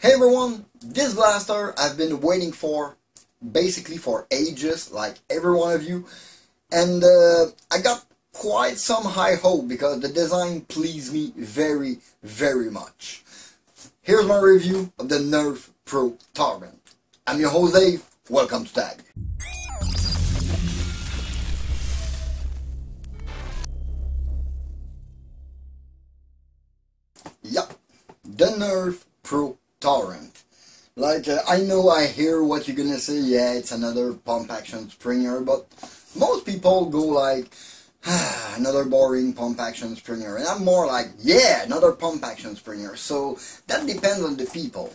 Hey everyone, this blaster I've been waiting for basically for ages, like every one of you, and I got quite some high hope because the design pleased me very, very much. Here's my review of the Nerf Pro Torrent. I'm your host Dave, welcome to Tag. Yup, the Nerf Pro Torrent. I hear what you're gonna say, yeah, it's another pump action springer, but most people go like, another boring pump action springer, and I'm more like, yeah, another pump action springer, so that depends on the people.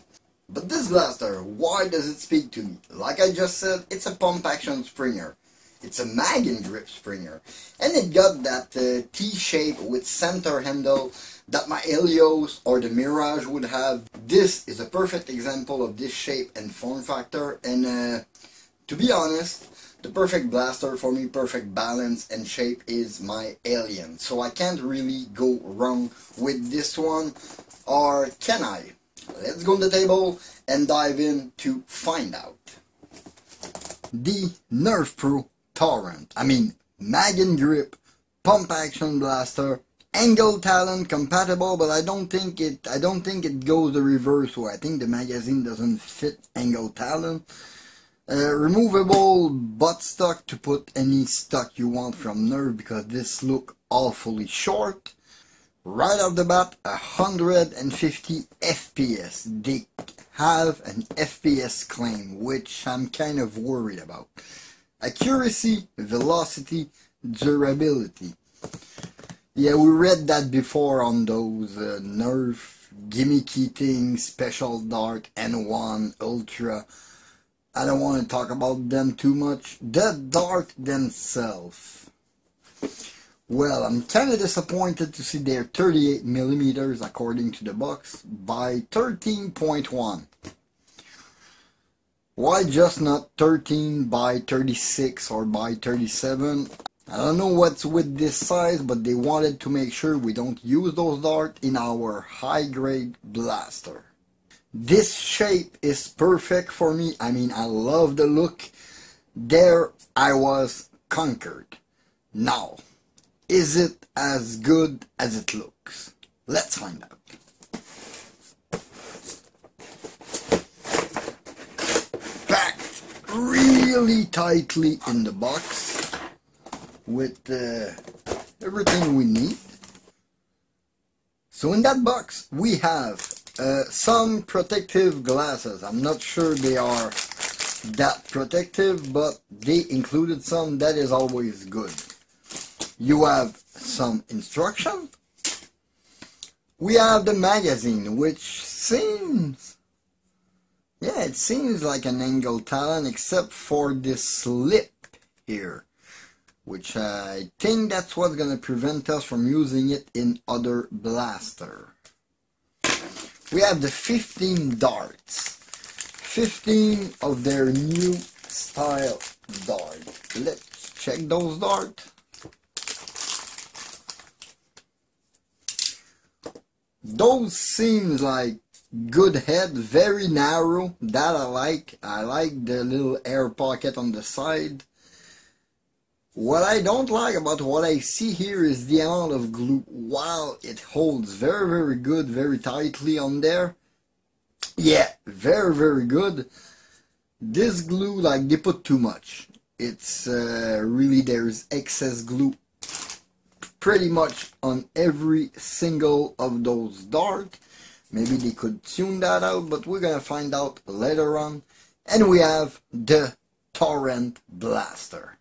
But this blaster, why does it speak to me? Like I just said, it's a pump action springer. It's a mag and grip springer, and it got that T-shape with center handle that my Helios or the Mirage would have. This is a perfect example of this shape and form factor, and to be honest, the perfect blaster for me, perfect balance and shape, is my Alien. So I can't really go wrong with this one, or can I? Let's go on the table and dive in to find out. The Nerf Pro Torrent, mag and grip, pump action blaster, angle talent compatible, but I don't think it goes the reverse way. I think the magazine doesn't fit angle talent. Removable buttstock to put any stock you want from Nerf because this look awfully short. Right off the bat, 150 FPS. They have an FPS claim, which I'm kind of worried about. Accuracy, velocity, durability. Yeah, we read that before on those Nerf gimmicky things, Special Dart, N1, Ultra. I don't want to talk about them too much. The dart themselves. Well, I'm kind of disappointed to see they're 38mm according to the box by 13.1. Why just not 13 by 36 or by 37? I don't know what's with this size, but they wanted to make sure we don't use those darts in our high-grade blaster. This shape is perfect for me. I love the look. There I was conquered. Now, is it as good as it looks? Let's find out. Packed really tightly in the box with everything we need. So in that box we have some protective glasses. I'm not sure they are that protective, but they included some. That is always good. You have some instruction. We have the magazine, which seems, yeah, it seems like an angle talent except for this slip here, which I think that's what's going to prevent us from using it in other blaster. We have the 15 darts. 15 of their new style dart. Let's check those darts. Those seems like good head, very narrow. That I like. I like the little air pocket on the side. What I don't like about what I see here is the amount of glue. While it holds very, very good, very tightly on there. Yeah, very, very good. This glue, like, they put too much. It's really, there's excess glue pretty much on every single of those darts. Maybe they could tune that out, but we're gonna find out later on. And we have the Torrent Blaster.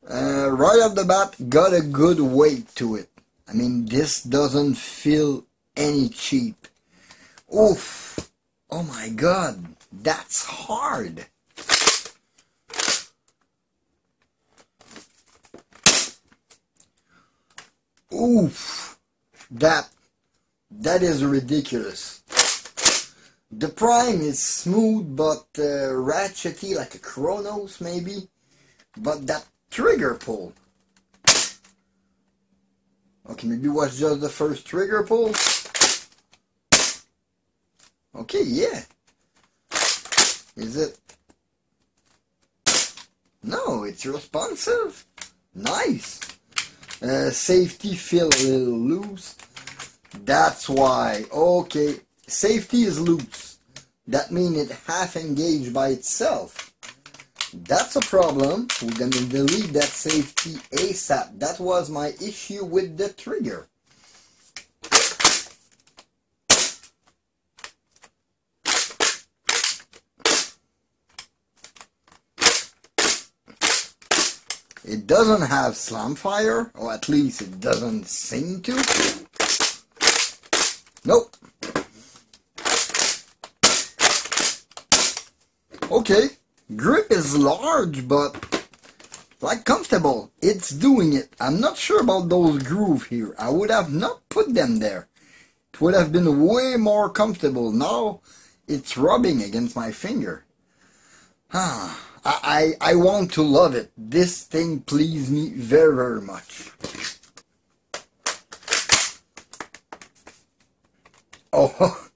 Right off the bat, got a good weight to it. This doesn't feel any cheap. Oof! Oh my god, that's hard. Oof! That is ridiculous. The prime is smooth but ratchety, like a Chronos maybe. But that trigger pull. Okay, maybe it was just the first trigger pull. Okay, yeah. Is it? No, it's responsive. Nice. Safety feel a little loose. That's why. Okay, safety is loose. That means it half engaged by itself. That's a problem. We're gonna delete that safety ASAP. That was my issue with the trigger. It doesn't have slam fire, or at least it doesn't seem to. Nope. Okay, grip is large, but like comfortable. It's doing it. I'm not sure about those grooves here. I would have not put them there. It would have been way more comfortable. Now it's rubbing against my finger. I want to love it. This thing pleased me very, very much. Oh,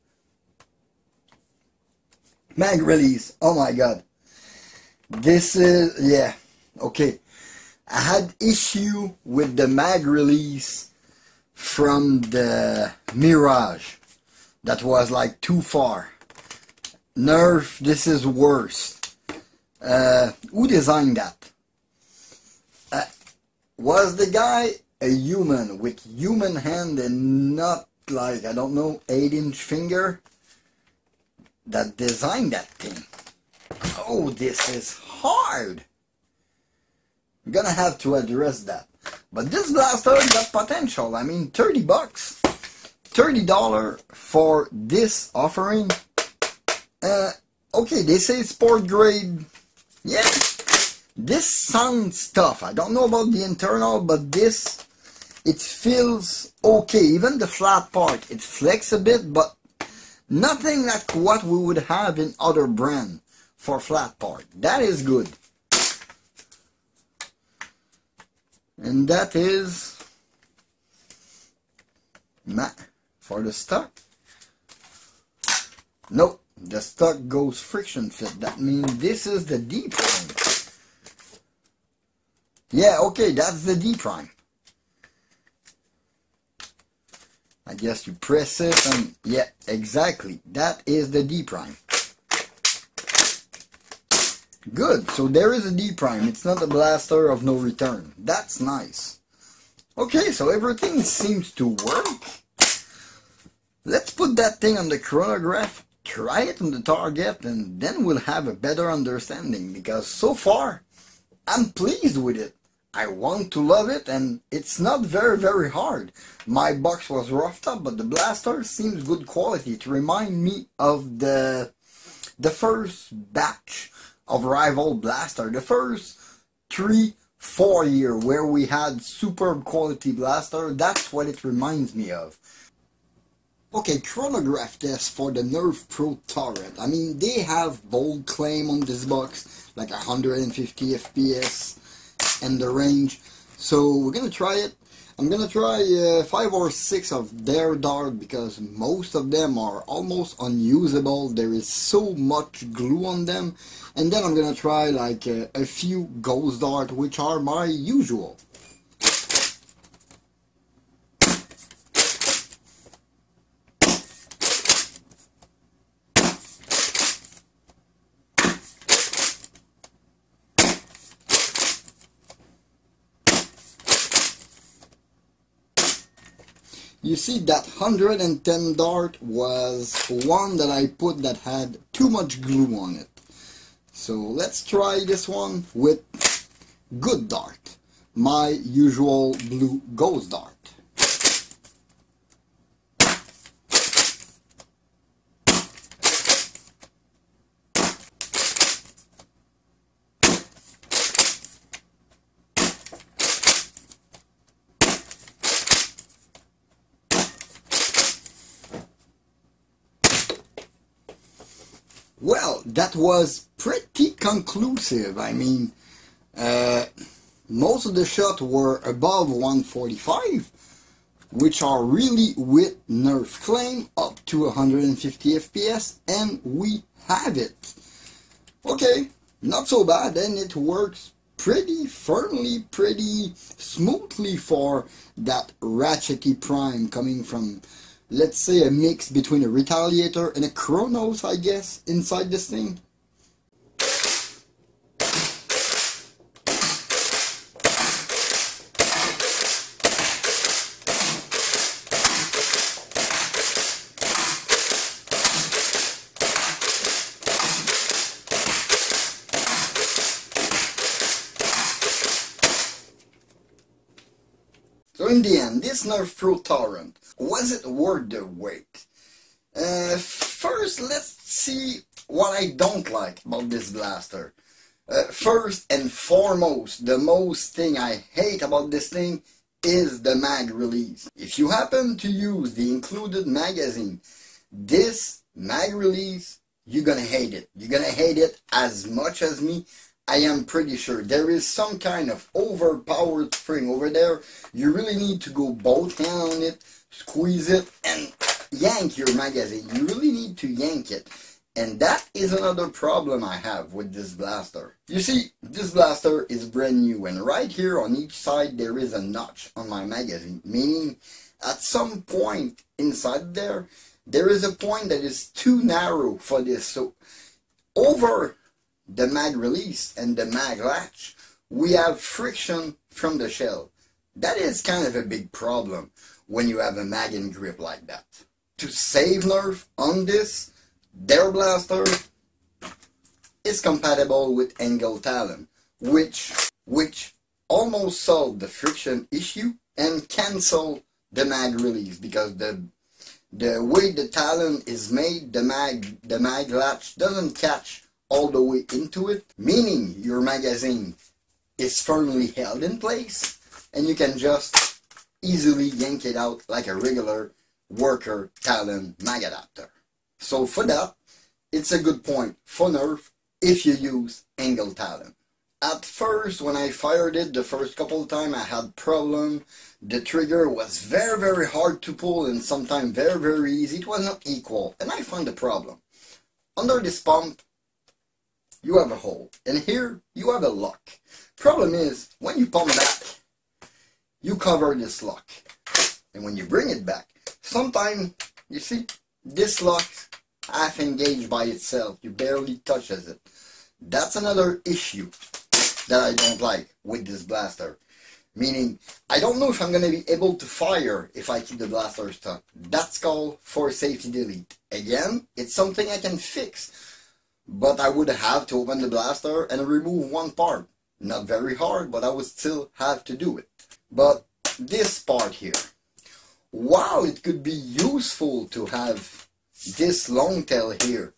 mag release. Oh my god. This is, yeah, okay. I had issue with the mag release from the Mirage. That was like too far. Nerf, this is worse. Who designed that? Was the guy a human with human hand and not like, I don't know, 8-inch finger that designed that thing? Oh, this is hard. I'm gonna have to address that. But this blaster got potential. I mean, 30 bucks. $30 for this offering. Okay, they say sport grade. Yeah, this sounds tough. I don't know about the internal, but this, it feels okay. Even the flat part, it flex a bit, but nothing like what we would have in other brand for flat part. That is good. And that is for the stock. Nope. The stock goes friction fit. That means this is the D prime. Yeah, okay, that's the D prime. I guess you press it and yeah, exactly. That is the D prime. Good, so there is a D prime. It's not a blaster of no return. That's nice. Okay, so everything seems to work. Let's put that thing on the chronograph. Try it on the target and then we'll have a better understanding, because so far I'm pleased with it. I want to love it and it's not very, very hard. My box was roughed up, but the blaster seems good quality. It reminds me of the first batch of Rival Blaster, the first 3-4 year where we had superb quality blaster. That's what it reminds me of. Okay, chronograph test for the Nerf Pro Torrent. I mean, they have bold claim on this box, like 150 FPS and the range. So we're gonna try it. I'm gonna try 5 or 6 of their dart because most of them are almost unusable. There is so much glue on them. And then I'm gonna try like a few ghost dart, which are my usual. You see, that 110 dart was one that I put that had too much glue on it. So let's try this one with good dart, my usual blue ghost dart. Well, that was pretty conclusive. I mean, most of the shots were above 145, which are really with Nerf claim up up to 150 FPS, and we have it. Okay, not so bad, and it works pretty firmly, pretty smoothly for that ratchety prime coming from, let's say, a mix between a Retaliator and a Chronos, I guess, inside this thing. So in the end, this Nerf Pro Torrent, was it worth the wait? First, let's see what I don't like about this blaster. First and foremost, the most thing I hate about this thing is the mag release. If you happen to use the included magazine, this mag release, you're gonna hate it. You're gonna hate it as much as me. I am pretty sure there is some kind of overpowered spring over there. You really need to go both hands on it, squeeze it, and yank your magazine. You really need to yank it. And that is another problem I have with this blaster. You see, this blaster is brand new, and right here on each side there is a notch on my magazine, meaning at some point inside there is a point that is too narrow for this. So over the mag release and the mag latch, we have friction from the shell. That is kind of a big problem when you have a mag and grip like that. To save Nerf on this, their blaster is compatible with Angle Talon, which almost solved the friction issue and cancel the mag release, because the way the Talon is made, the mag latch doesn't catch all the way into it, meaning your magazine is firmly held in place and you can just easily yank it out like a regular worker Talon mag adapter. So for that, it's a good point for Nerf if you use Angle Talon. At first, when I fired it the first couple of times, I had problem. The trigger was very, very hard to pull and sometimes very, very easy. It was not equal, and I found the problem. Under this pump, you have a hole, and here you have a lock. Problem is, when you pump back, you cover this lock, and when you bring it back, sometimes, you see, this lock half engaged by itself, you barely touches it. That's another issue that I don't like with this blaster. Meaning, I don't know if I'm going to be able to fire if I keep the blaster stuck. That's called for safety delete. Again, it's something I can fix, but I would have to open the blaster and remove one part. Not very hard, but I would still have to do it. But this part here, while it could be useful to have this long tail here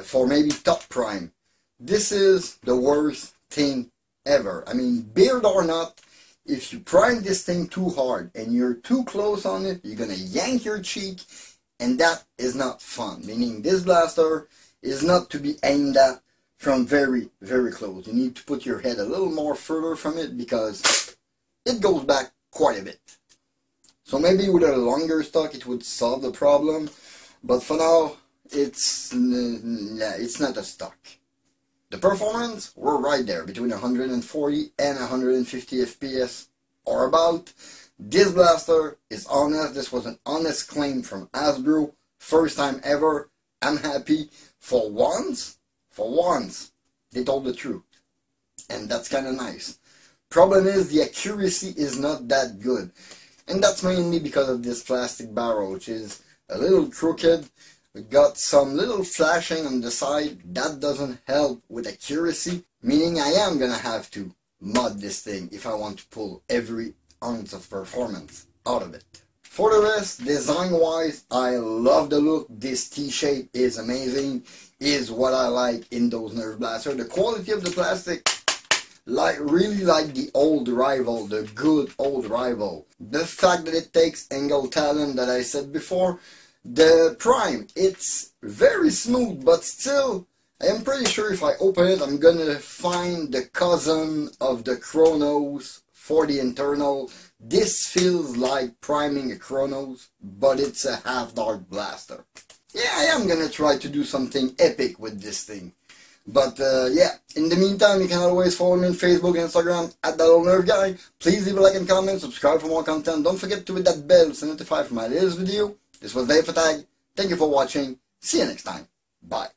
for maybe top prime, this is the worst thing ever. I mean, beard or not, if you prime this thing too hard and you're too close on it, you're gonna yank your cheek, and that is not fun. Meaning this blaster is not to be aimed at from very, very close. You need to put your head a little more further from it because it goes back quite a bit. So maybe with a longer stock it would solve the problem, but for now it's not a stock. The performance, we're right there between 140 and 150 FPS or about. This blaster is honest. This was an honest claim from Hasbro. First time ever. I'm happy. For once, they told the truth. And that's kind of nice. Problem is, the accuracy is not that good. And that's mainly because of this plastic barrel, which is a little crooked. We got some little flashing on the side. That doesn't help with accuracy. Meaning I am going to have to mod this thing if I want to pull every ounce of performance out of it. For the rest, design-wise, I love the look. This T-shape is amazing. Is what I like in those Nerf blasters. The quality of the plastic, really like the old rival, the good old rival. The fact that it takes Angle Talon that I said before. The prime, it's very smooth, but still, I am pretty sure if I open it, I'm gonna find the cousin of the Chronos for the internal. This feels like priming a Chronos, but it's a half-dark blaster. Yeah, I am gonna try to do something epic with this thing. But yeah, in the meantime, you can always follow me on Facebook and Instagram at @ThatOldNerfGuy. Please leave a like and comment, subscribe for more content. Don't forget to hit that bell to notify for my latest video. This was Dave Fatag. Thank you for watching. See you next time. Bye.